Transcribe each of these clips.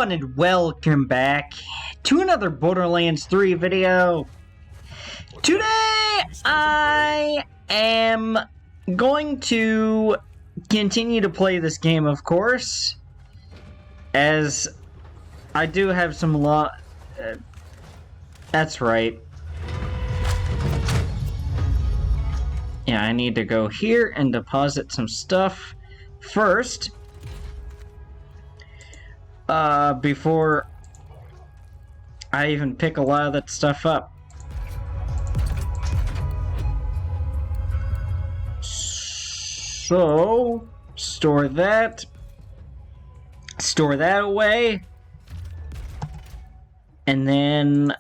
everyone, and welcome back to another Borderlands 3 video. Today, I am going to continue to play this game, of course, as I do have some that's right. Yeah, I need to go here and deposit some stuff first. Before I even pick a lot of that stuff up. So, store that away, and then,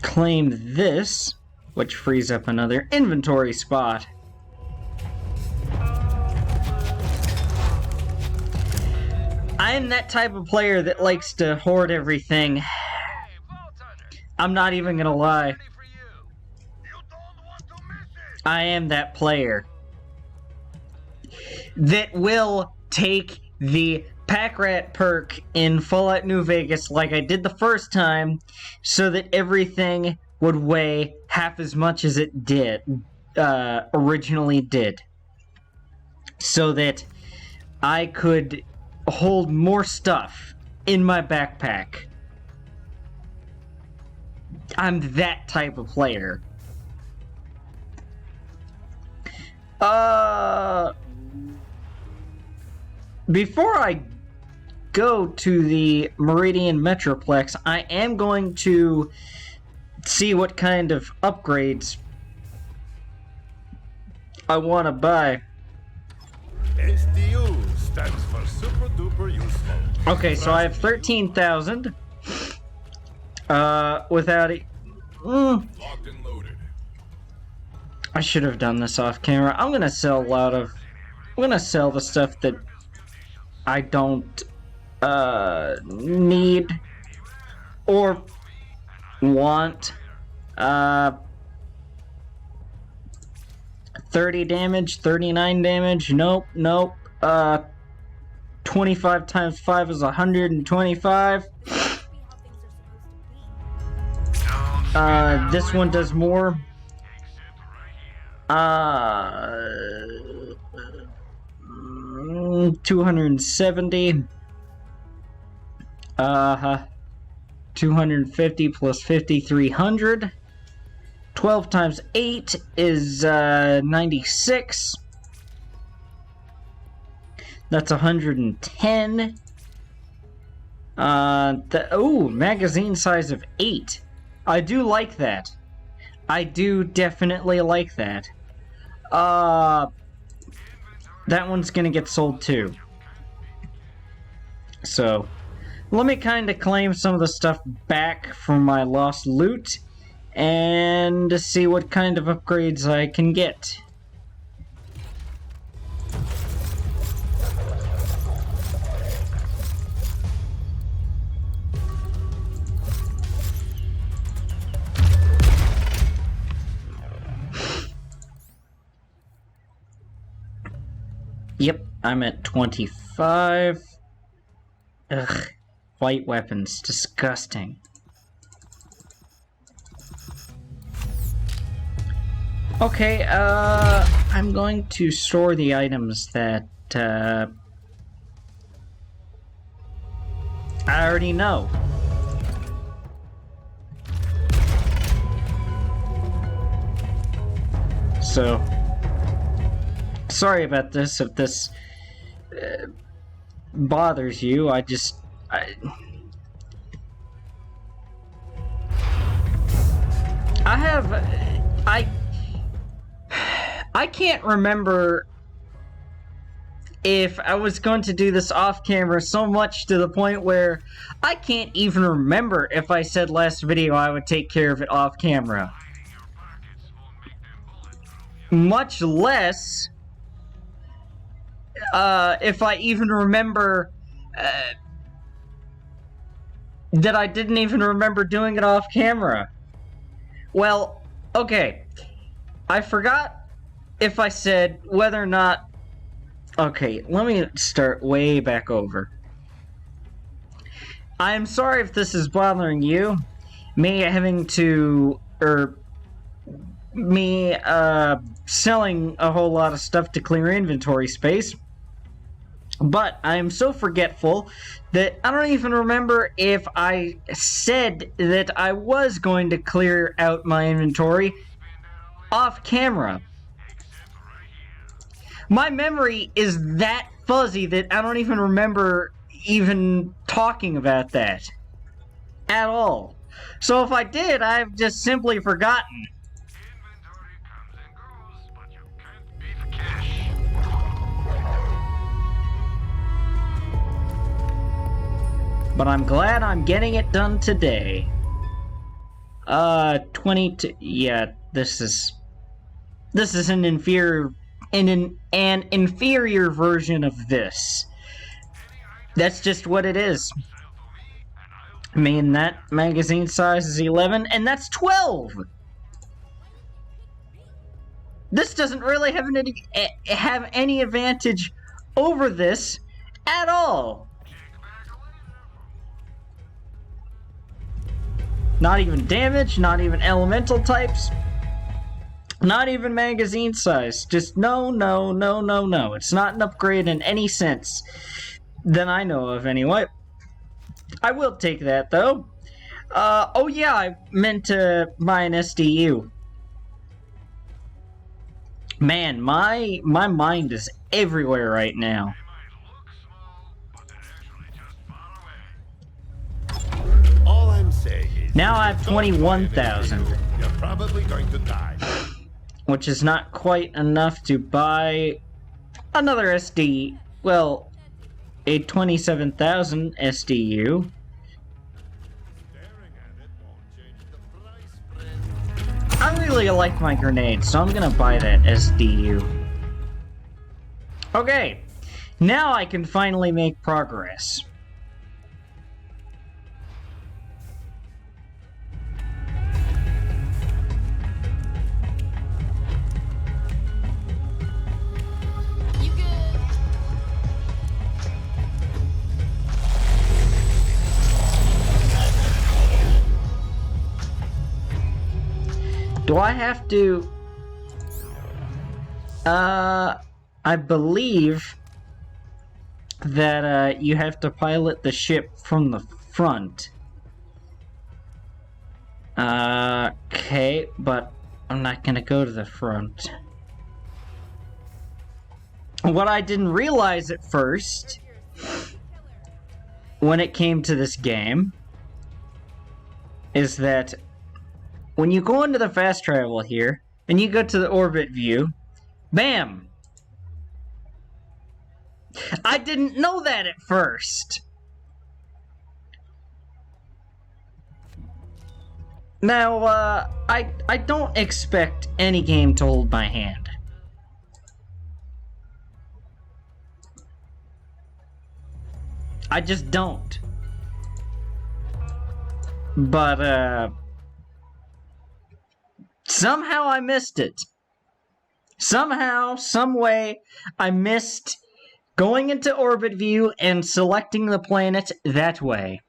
claim this, which frees up another inventory spot. I'm that type of player that likes to hoard everything. I'm not even gonna lie. I am that player that will take the Pack Rat perk in Fallout New Vegas like I did the first time, so that everything would weigh half as much as it did, originally did. So that I could hold more stuff in my backpack. I'm that type of player. Before I go to the Meridian Metroplex, I am going to see what kind of upgrades I want to buy. SDU stands for super duper useful. Okay, so I have 13,000. Without it. Locked and loaded. I should have done this off camera. I'm gonna sell a lot of. I'm gonna sell the stuff that I don't need or want. 30 damage, 39 damage. Nope. 25 times 5 is 125. This one does more. 270. 250 plus 5,300. 12 times 8 is 96. That's 110. Magazine size of 8. I do like that. I do definitely like that. That one's gonna get sold too. So, let me kind of claim some of the stuff back from my lost loot and see what kind of upgrades I can get. Yep, I'm at 25. Ugh, white weapons, disgusting. Okay, I'm going to store the items that, I already know. So, sorry about this, if this bothers you. I can't remember if I was going to do this off camera, so much to the point where I can't even remember if I said last video I would take care of it off camera. Much less if I even remember that I didn't even remember doing it off camera. Well, okay. I forgot if I said whether or not Okay, let me start way back over. I'm sorry if this is bothering you. Me having to, me, selling a whole lot of stuff to clear inventory space. But I am so forgetful that I don't even remember if I said that I was going to clear out my inventory off camera. My memory is that fuzzy that I don't even remember even talking about that at all. So if I did, I've just simply forgotten. Inventory comes and goes, but you can't beat cash. But I'm glad I'm getting it done today. 22. Yeah, this is an inferior version of this. That's just what it is. I mean, that magazine size is 11, and that's 12. This doesn't really have any advantage over this at all. Not even damage, not even elemental types, not even magazine size. Just no. It's not an upgrade in any sense that I know of, anyway. I will take that, though. Oh yeah, I meant to buy an SDU. Man, my mind is everywhere right now. All I'm saying is, Now I have 21,000. You're probably going to die. Which is not quite enough to buy another SD. Well, a 27,000 SDU. I really like my grenades, so I'm gonna buy that SDU. Okay, now I can finally make progress. Do I have to... I believe that, you have to pilot the ship from the front. Okay, but I'm not gonna go to the front. What I didn't realize at first, when it came to this game, is that when you go into the fast travel here, and you go to the orbit view, bam! I didn't know that at first! Now, I don't expect any game to hold my hand. I just don't. But, somehow I missed it. Somehow, some way, I missed going into orbit view and selecting the planet that way.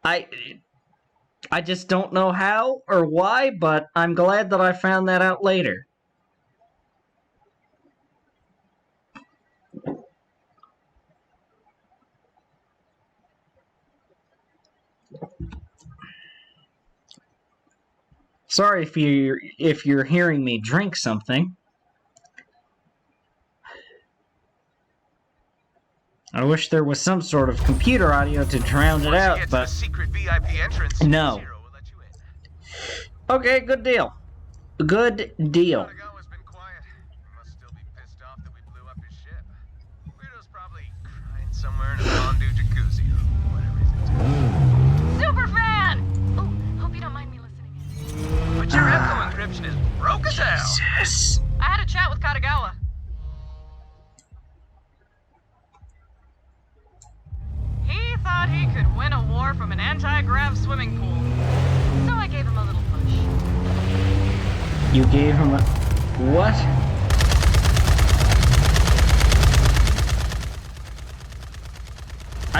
I just don't know how or why, but I'm glad that I found that out later. Sorry if you're hearing me drink something. I wish there was some sort of computer audio to drown it out, but secret VIP entrance, no. Zero will let you in. Okay, good deal. Good deal. Katakawa's been quiet. He must still be pissed off that we blew up his ship. Weirdo's probably crying somewhere in a fondue jacuzzi or whatever he's into. Super fan! Oh, hope you don't mind me listening in. But your echo encryption is broke as hell. Jesus. I had a chat with Katakawa. He thought he could win a war from an anti-grav swimming pool. So I gave him a little push. You gave him a... What?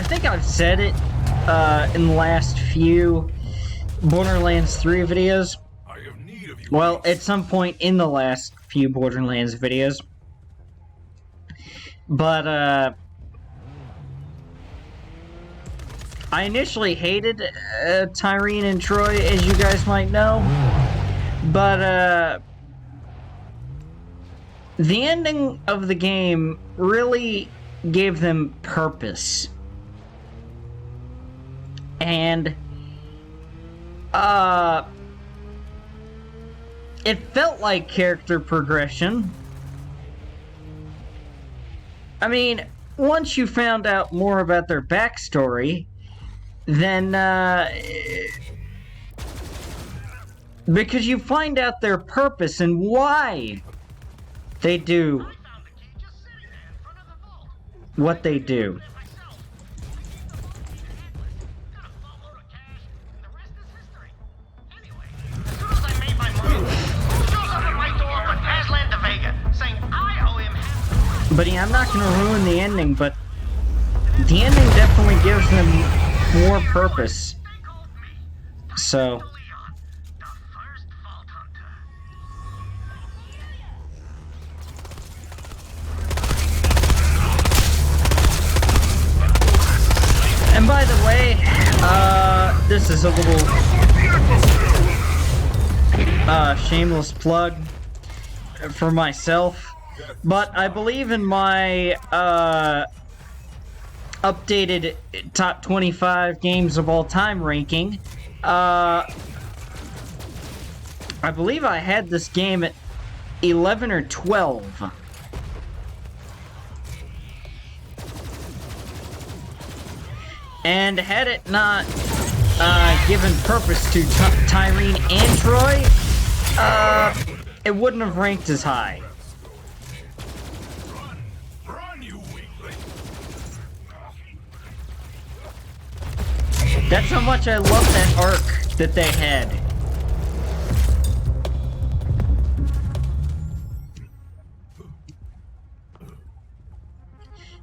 I think I've said it in the last few Borderlands 3 videos. Well, at some point in the last few Borderlands videos. But, I initially hated Tyreen and Troy, as you guys might know. But, the ending of the game really gave them purpose. And, it felt like character progression. I mean, once you found out more about their backstory, then, because you find out their purpose and why they do what they do. But yeah, I'm not going to ruin the ending, but the ending definitely gives them more purpose. So... And by the way, this is a little shameless plug for myself, but I believe in my updated top 25 games of all time ranking. I believe I had this game at 11 or 12. And had it not given purpose to Tyreen and Troy, it wouldn't have ranked as high. That's how much I love that arc that they had.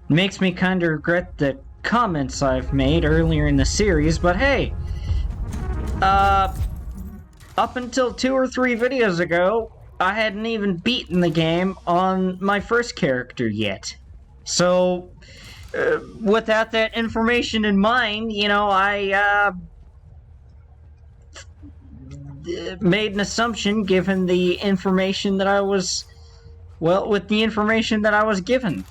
Makes me kind of regret the comments I've made earlier in the series, but hey, up until 2 or 3 videos ago, I hadn't even beaten the game on my first character yet. So, without that information in mind, you know, I made an assumption given the information that I was, well, with the information that I was given.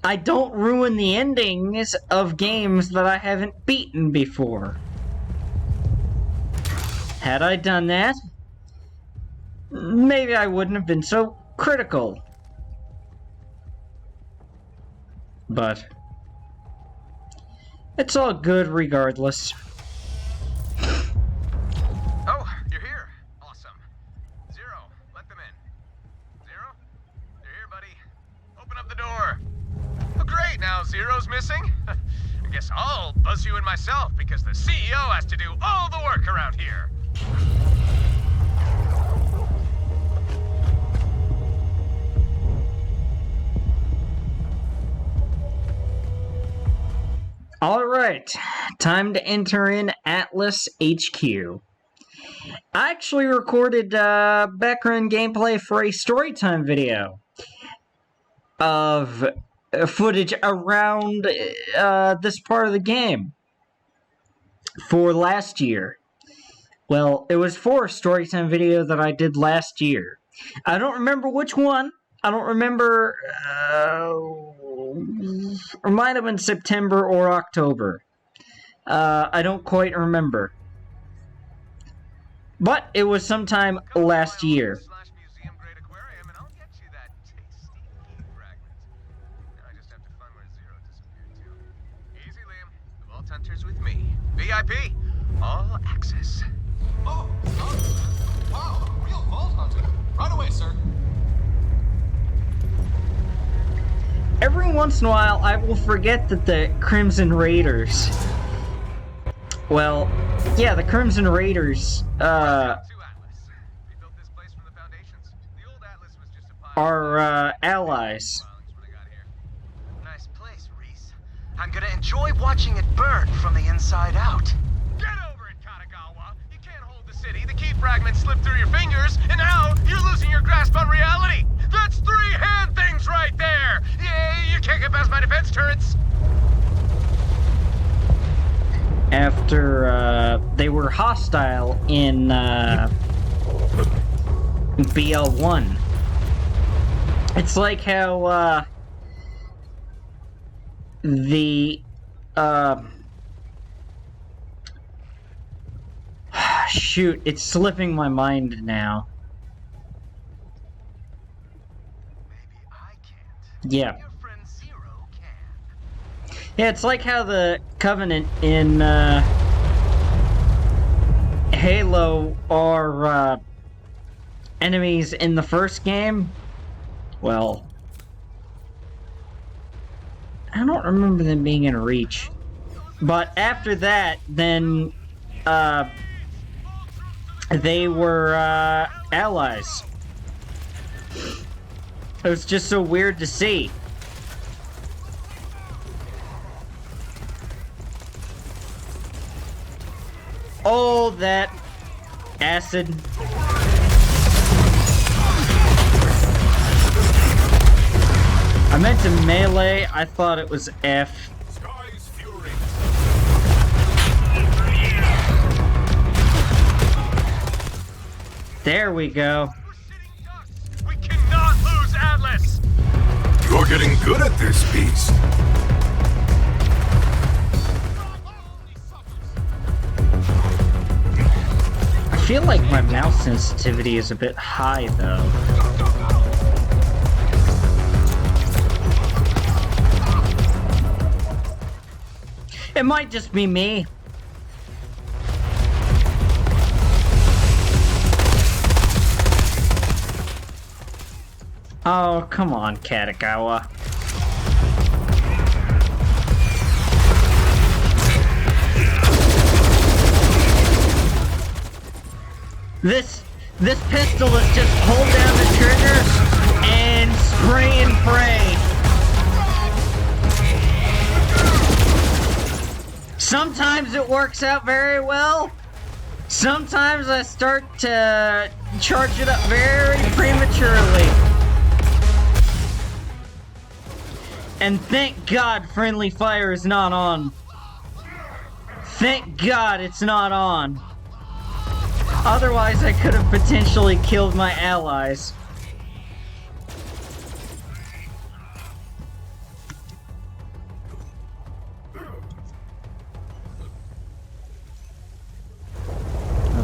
I don't ruin the endings of games that I haven't beaten before. Had I done that, maybe I wouldn't have been so critical. But it's all good regardless. Oh, you're here. Awesome. Zero, let them in. Zero? You're here, buddy. Open up the door. Oh, great. Now Zero's missing? I guess I'll buzz you in myself because the CEO has to do all the work around here. Alright, time to enter in Atlas HQ. I actually recorded background gameplay for a storytime video of footage around this part of the game for last year. Well, it was for a storytime video that I did last year. I don't remember which one. I don't remember... it might have been September or October. I don't quite remember. But it was sometime last year. Hunters with me. VIP, all access. Oh, wow, real vault hunter. Right away, sir. Every once in a while, I will forget that the Crimson Raiders... Well, yeah, the Crimson Raiders, are, allies. Nice place. I'm gonna enjoy watching it burn from the inside out. Get over it, Katakawa. You can't hold the city. The key fragments slipped through your fingers, and now you're losing your grasp on reality. That's 3 hand things right there. Yeah, you can't get past my defense turrets. After, they were hostile in, BL1. It's like how, shoot, it's slipping my mind now. Maybe I can't. Yeah. Your friend Zero can. Yeah, it's like how the Covenant in, Halo are, enemies in the first game. Well, I don't remember them being in Reach. But after that, then, they were, allies. It was just so weird to see. Oh, that acid. I meant to melee, I thought it was F. Sky's fury. There we go. We're sitting ducks. We cannot lose Atlas. You're getting good at this beast. I feel like my mouse sensitivity is a bit high, though. It might just be me. Oh, come on, Katakawa. This pistol is just hold down the trigger and spray and pray. Sometimes it works out very well. Sometimes I start to charge it up very prematurely. And thank God friendly fire is not on. Thank God it's not on. Otherwise I could have potentially killed my allies.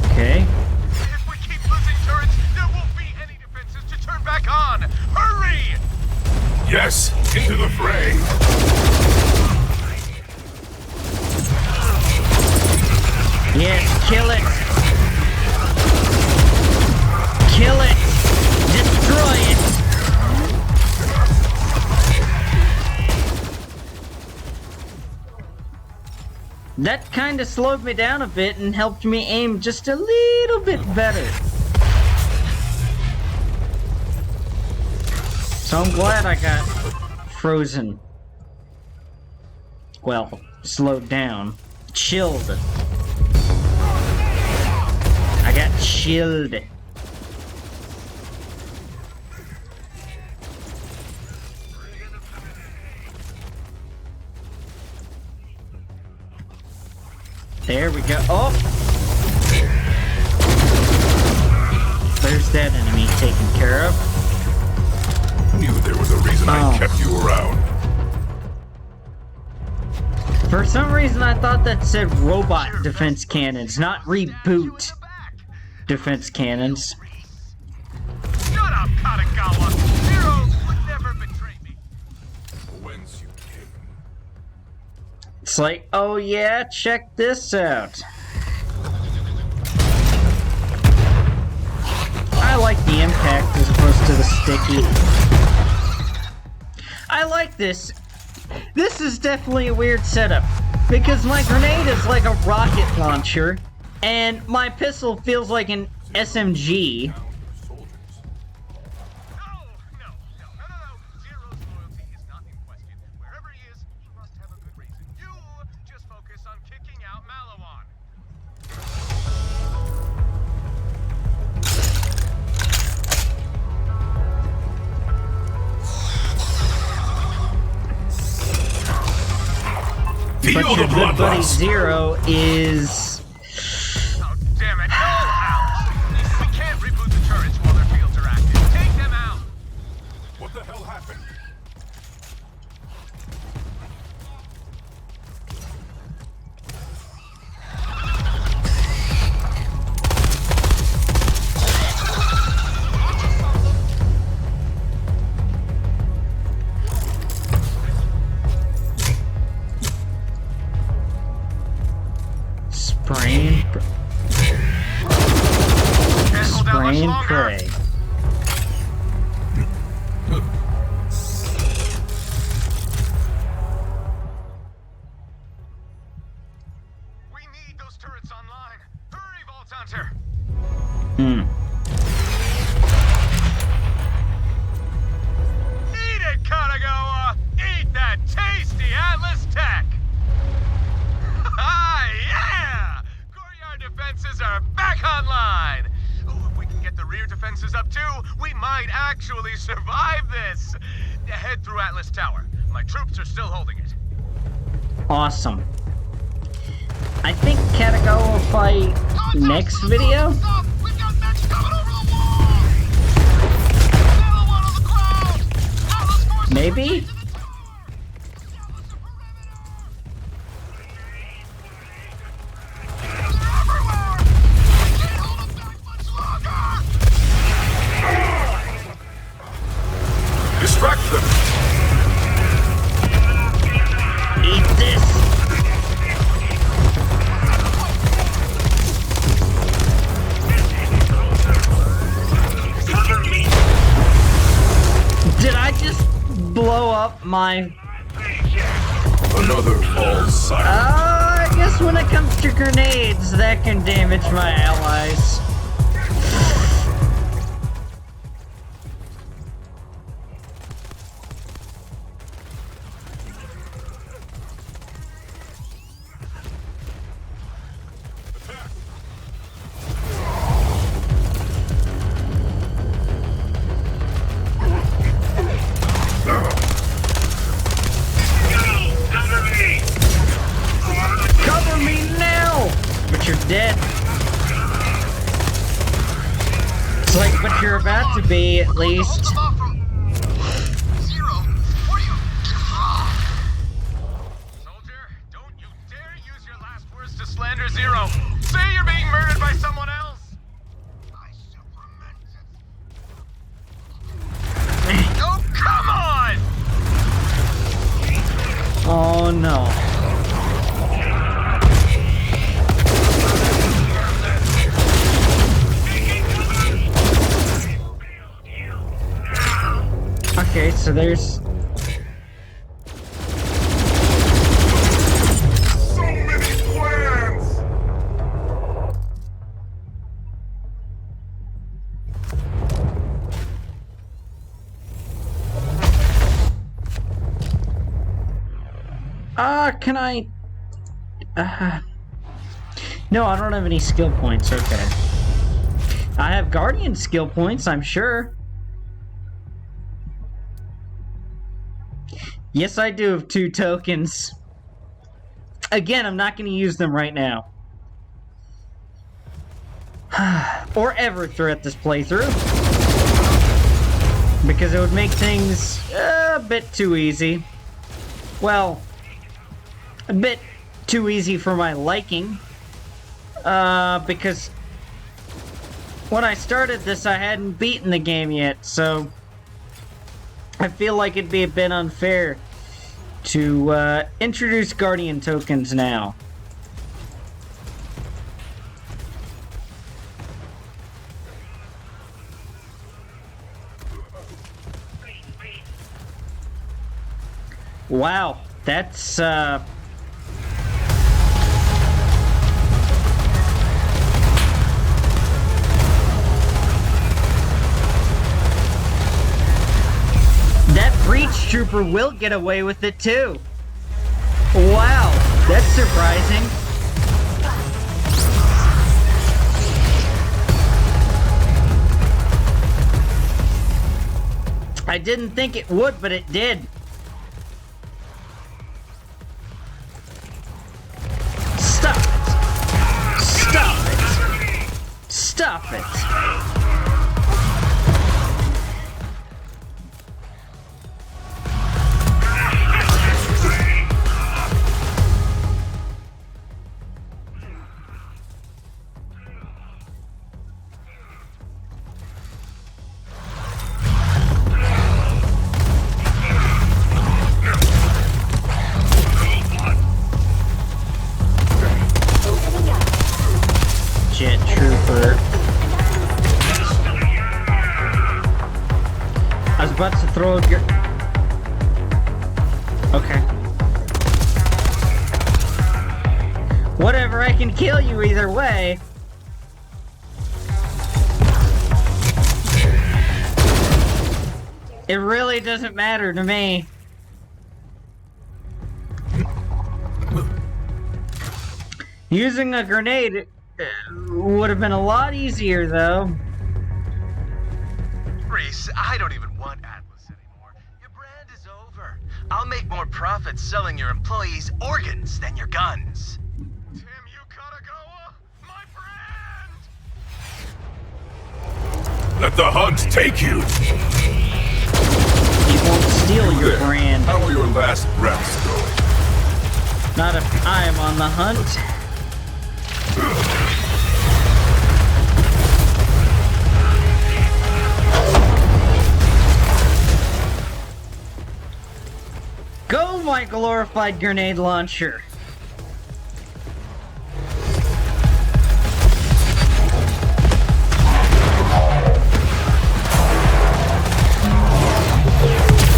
Okay. If we keep losing turrets, there won't be any defenses to turn back on. Hurry! Yes, into the fray. Yes, kill it. Kill it. Destroy it. That kind of slowed me down a bit and helped me aim just a little bit better. So I'm glad I got frozen. Well, slowed down. Chilled. I got chilled. There we go. Oh! There's that enemy taken care of. Knew there was a reason I kept you around. For some reason I thought that said robot defense cannons, not reboot defense cannons. Shut up, Katakawa. Zero would never betray me. Whence you came. It's like, oh yeah, check this out. I like the impact as opposed to the sticky. I like this. This is definitely a weird setup, because my grenade is like a rocket launcher, and my pistol feels like an SMG. No. Zero's loyalty is not in question. Wherever he is, he must have a good reason. Feel but your the good buddy bloodlust. Zero is... Oh, damn it. No, Al! We can't reboot the turrets while their fields are active. Take them out! What the hell happened? Spray and Can't hold out much spray and longer. pray. We need those turrets online. Hurry, Vault Hunter! Eat it, Katakawa! Eat that tasty Atlas tech! Yeah! Courtyard defenses are back online! Oh, if we can get the rear defenses up too, we might actually survive this! Head through Atlas Tower. My troops are still holding it. Awesome. I think Katakawa will fight next video? We've got mechs coming over the wall! Follow one on the ground! Atlas forces Maybe? retreat to the tower! They're everywhere! We can't hold them back much longer! Distract them. Eat this! Did I just blow up my... Another false sight. I guess when it comes to grenades, that can damage my allies. Cover me now! But you're dead. It's like, but you're about to be, at least. Hold them off from... Zero, what are you... Soldier, don't you dare use your last words to slander Zero. Say you're being murdered by someone else. I super meant Oh, come on! Oh no. Okay, so there's... So many plans. Can I... No, I don't have any skill points, okay. I have Guardian skill points, I'm sure. Yes, I do have 2 tokens. Again, I'm not going to use them right now. Or ever throughout this playthrough. Because it would make things a bit too easy. Well, a bit too easy for my liking. Because when I started this, I hadn't beaten the game yet, so I feel like it'd be a bit unfair to introduce Guardian tokens now. Wow, that's that breach trooper will get away with it too. Wow, that's surprising. I didn't think it would, but it did. it. Jet Trooper. I was about to throw your... Okay. Whatever, I can kill you either way. It really doesn't matter to me. Using a grenade would have been a lot easier, though. Reese, I don't even want Atlas anymore. Your brand is over. I'll make more profit selling your employees organs than your guns. Damn you, Katakawa! My brand! Let the hunt take you. He won't steal your There. brand. How are your last breaths going? Not if I'm on the hunt. Go, my glorified grenade launcher!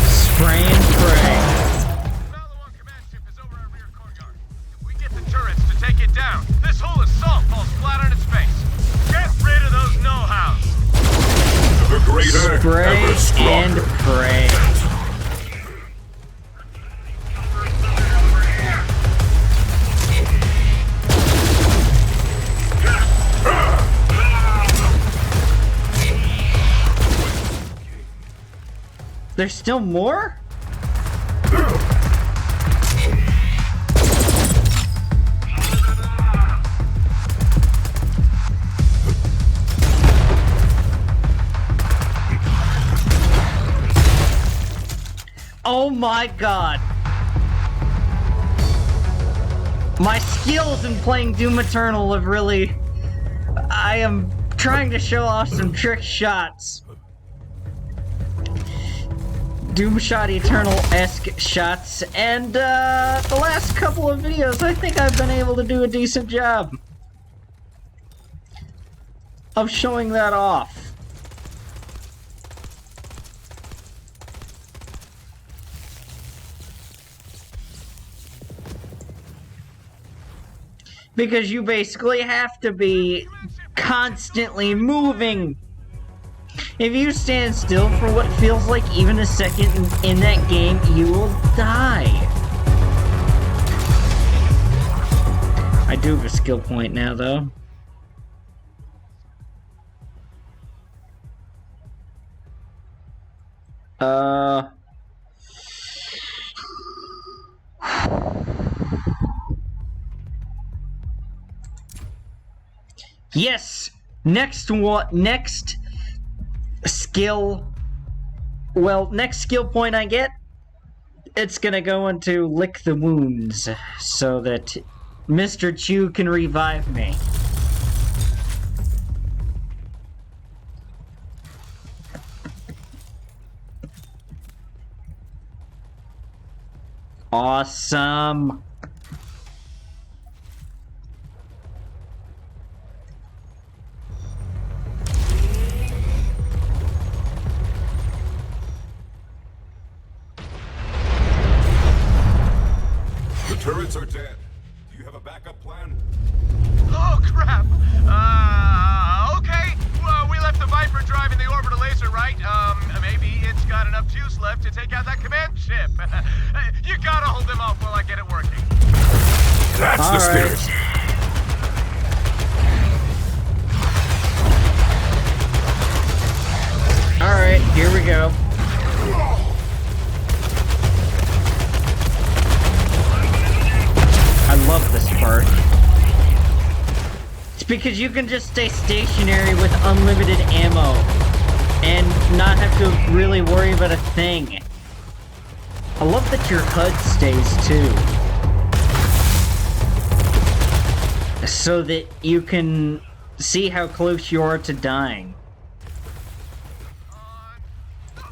Spray and pray. Fallow 1 command ship is over our rear courtyard. If we get the turrets to take it down, this whole assault falls flat on its face. Get rid of those know-hows! Ever greater, Spray ever and stronger. pray. There's still more? Oh my god. My skills in playing Doom Eternal have really... I am trying to show off some trick shots. Doom Shot Eternal-esque shots, and the last couple of videos I think I've been able to do a decent job of showing that off. Because you basically have to be constantly moving. If you stand still for what feels like even a second in that game, you will die. I do have a skill point now, though. Yes! Next skill... Well, next skill point I get, it's gonna go into Lick the Wounds, so that Mr. Chu can revive me. Awesome! The turrets are dead. Do you have a backup plan? Oh, crap! Okay. Well, we left the Viper driving the orbital laser, right? Maybe it's got enough juice left to take out that command ship. You gotta hold them off while I get it working. That's All the right. spirit. Alright, here we go. I love this part. It's because you can just stay stationary with unlimited ammo and not have to really worry about a thing. I love that your HUD stays too, so that you can see how close you are to dying. Okay,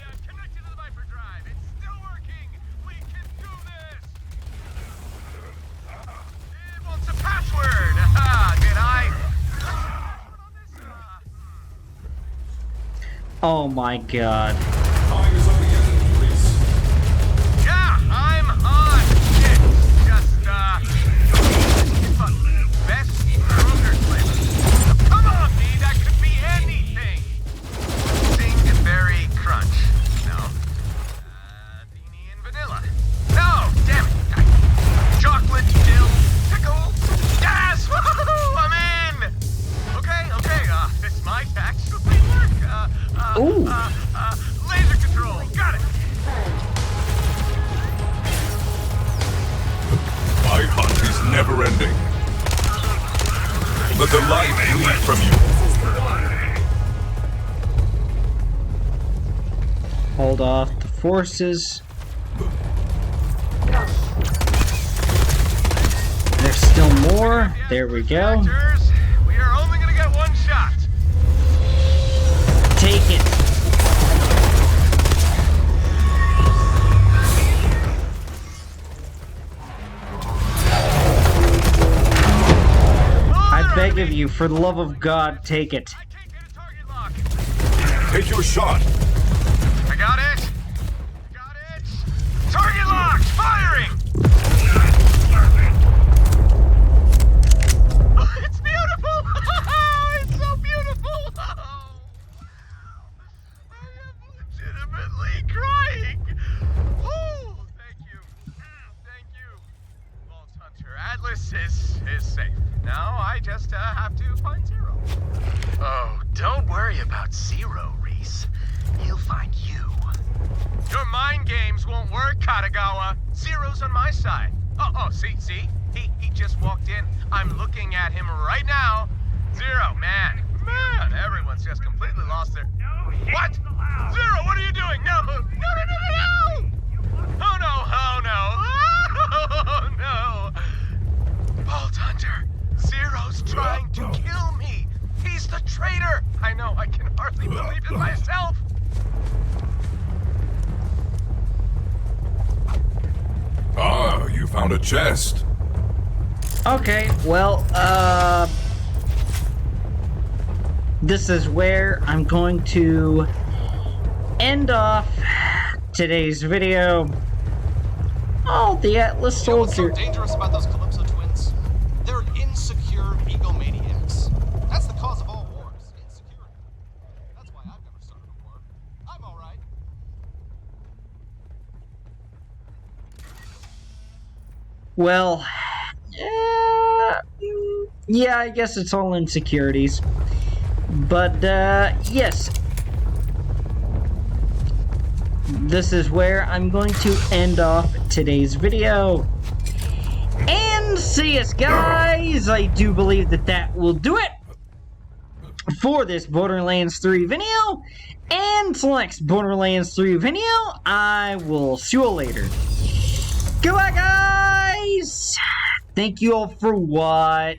I'm connected to the Viper drive. It's still working. We can do this. It wants a password. Did I? Oh my god. Time is of the essence, Reese. Yeah, I'm on. It's just best Kroger flavor. Come on, B, that could be anything. Stingberry crunch. No. Beanie and vanilla. No, damn it. Chocolate dill pickle. Yes! Woohoo! I'm in. Okay. This might actually work. Ooh. Laser control. Got it. My hunt is never ending. Let the light lead from you. Hold off the forces. There's still more. There we go. Factors, we are only gonna get one shot. Take it. I beg of you, for the love of God, take it. I can't get a target lock. Take your shot. I got it. Target locked. Firing. Oh, it's beautiful. It's so beautiful. Oh, I am legitimately crying. Oh, thank you. Thank you. Vault Hunter Atlas is safe. Now I just have to find Zero. Oh, don't worry about Zero, Reese. He'll find you. Your mind games won't work, Katakawa. Zero's on my side. Oh, see? He just walked in. I'm looking at him right now. Zero, man, everyone's just completely lost their... What? Zero, what are you doing? No! Oh, no! Oh, no! Vault Hunter, Zero's trying to kill me. He's the traitor. I know, I can hardly believe it myself. Ah, you found a chest. Okay, well, this is where I'm going to end off today's video. Oh, the Atlas You know what's so soldier. dangerous about those Calypso twins? They're insecure egomaniacs. That's the cause of all wars, insecurity. That's why I've never started a war. I'm alright. Well, yeah, I guess it's all insecurities. But, yes. This is where I'm going to end off today's video. And see us, guys! I do believe that will do it for this Borderlands 3 video. And till next Borderlands 3 video, I will see you all later. Goodbye, guys! Thank you all for watching.